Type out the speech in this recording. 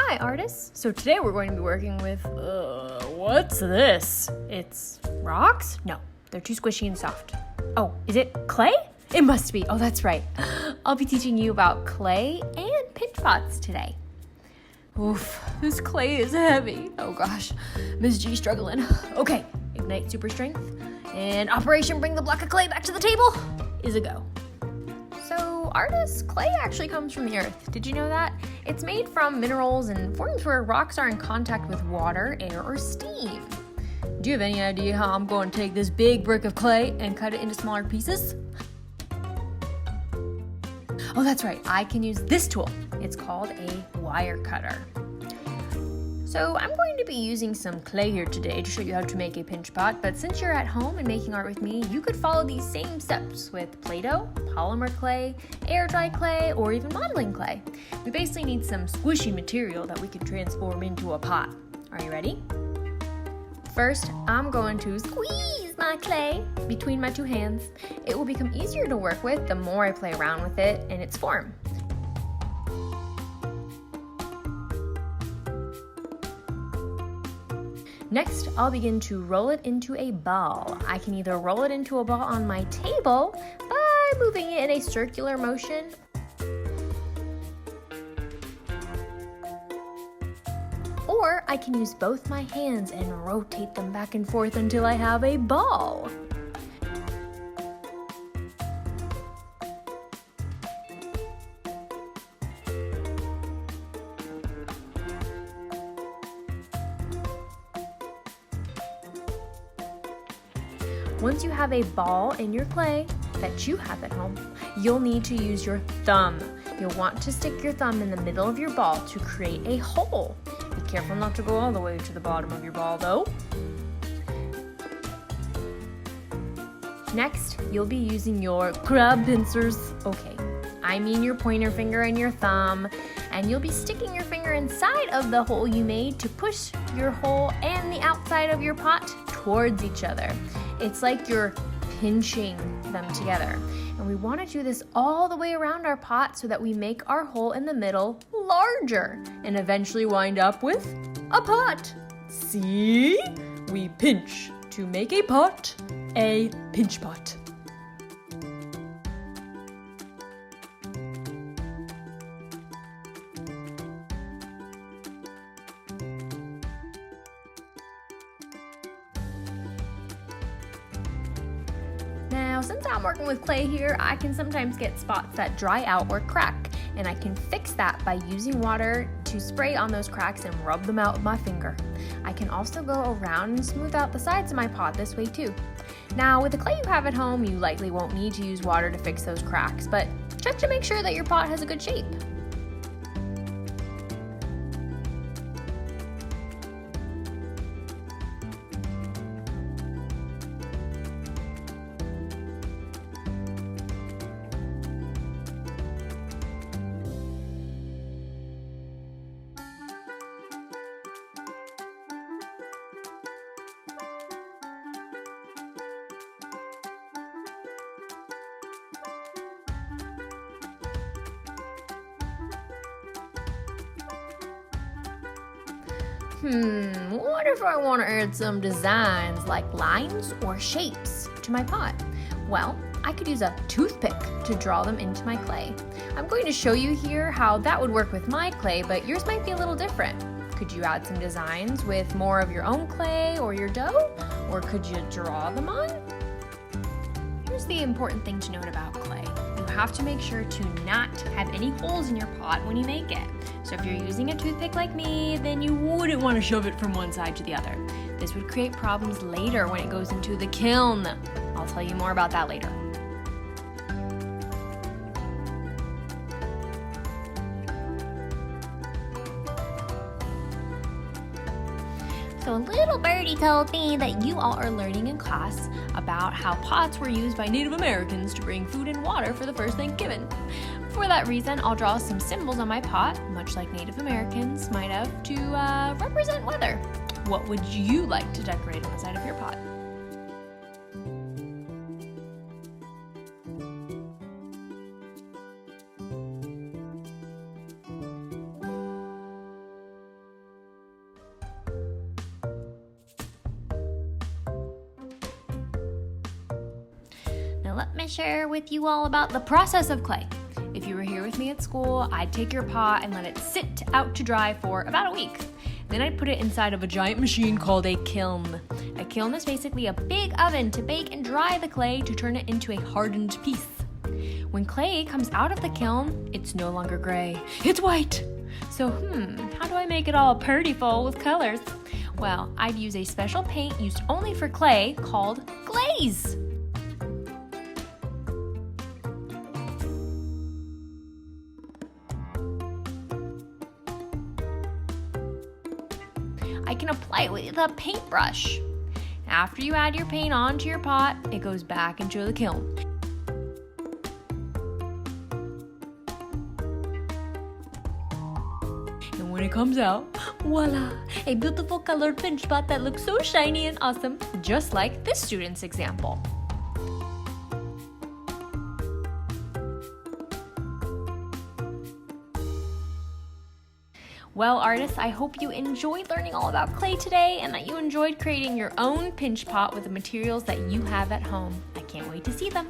Hi artists! So today we're going to be working with, what's this? It's rocks? No, they're too squishy and soft. Oh, is it clay? It must be, oh that's right. I'll be teaching you about clay and pinch pots today. Oof, this clay is heavy. Oh gosh, Ms. G struggling. Okay, ignite super strength, and Operation Bring the Block of Clay Back to the Table is a go. So artists, clay actually comes from the earth. Did you know that? It's made from minerals and forms where rocks are in contact with water, air, or steam. Do you have any idea how I'm going to take this big brick of clay and cut it into smaller pieces? Oh, that's right. I can use this tool. It's called a wire cutter. So I'm going to be using some clay here today to show you how to make a pinch pot, but since you're at home and making art with me, you could follow these same steps with Play-Doh, polymer clay, air dry clay, or even modeling clay. We basically need some squishy material that we can transform into a pot. Are you ready? First, I'm going to squeeze my clay between my two hands. It will become easier to work with the more I play around with it and its form. Next, I'll begin to roll it into a ball. I can either roll it into a ball on my table by moving it in a circular motion, or I can use both my hands and rotate them back and forth until I have a ball. Once you have a ball in your clay that you have at home, you'll need to use your thumb. You'll want to stick your thumb in the middle of your ball to create a hole. Be careful not to go all the way to the bottom of your ball though. Next, you'll be using your crab pincers. Okay, I mean your pointer finger and your thumb, and you'll be sticking your finger inside of the hole you made to push your hole and the outside of your pot towards each other. It's like you're pinching them together. And we want to do this all the way around our pot so that we make our hole in the middle larger and eventually wind up with a pot. See? We pinch to make a pot, a pinch pot. Now, since I'm working with clay here, I can sometimes get spots that dry out or crack, and I can fix that by using water to spray on those cracks and rub them out with my finger. I can also go around and smooth out the sides of my pot this way too. Now, with the clay you have at home, you likely won't need to use water to fix those cracks, but check to make sure that your pot has a good shape. What if I want to add some designs like lines or shapes to my pot? Well, I could use a toothpick to draw them into my clay. I'm going to show you here how that would work with my clay, but yours might be a little different. Could you add some designs with more of your own clay or your dough? Or could you draw them on? Here's the important thing to note about clay. You have to make sure to not have any holes in your pot when you make it. So if you're using a toothpick like me, then you wouldn't want to shove it from one side to the other. This would create problems later when it goes into the kiln. I'll tell you more about that later. So a little birdie told me that you all are learning in class about how pots were used by Native Americans to bring food and water for the first Thanksgiving. For that reason, I'll draw some symbols on my pot, much like Native Americans might have, to represent weather. What would you like to decorate on the side of your pot? let me share with you all about the process of clay. If you were here with me at school, I'd take your pot and let it sit out to dry for about a week. Then I'd put it inside of a giant machine called a kiln. A kiln is basically a big oven to bake and dry the clay to turn it into a hardened piece. When clay comes out of the kiln, it's no longer gray, it's white. So, how do I make it all prettyful with colors? Well, I'd use a special paint used only for clay called glaze. I can apply it with a paintbrush. After you add your paint onto your pot, it goes back into the kiln. And when it comes out, voila, a beautiful colored pinch pot that looks so shiny and awesome, just like this student's example. Well, artists, I hope you enjoyed learning all about clay today and that you enjoyed creating your own pinch pot with the materials that you have at home. I can't wait to see them.